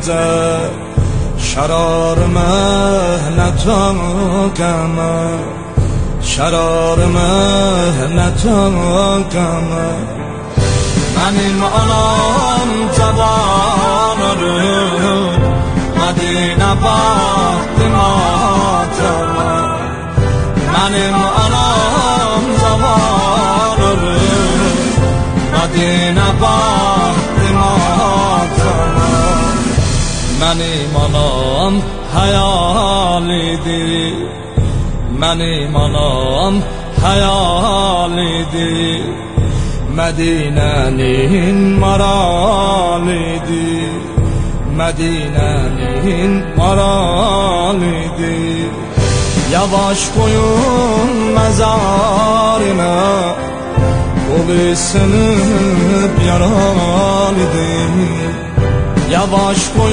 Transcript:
güzel şarar mehnet akama, şarar mehnet akama. Benim anam cavan ölür, Medine baktım atama. Benim anam cavan ölür, Medine baktım atama. Benim anam hayal idi, benim anam hayal idi. Medine'nin maralıydı, Medine'nin maralıydı. Yavaş koyun mezarına, kolu sınıp yaralıydı. Yavaş koyun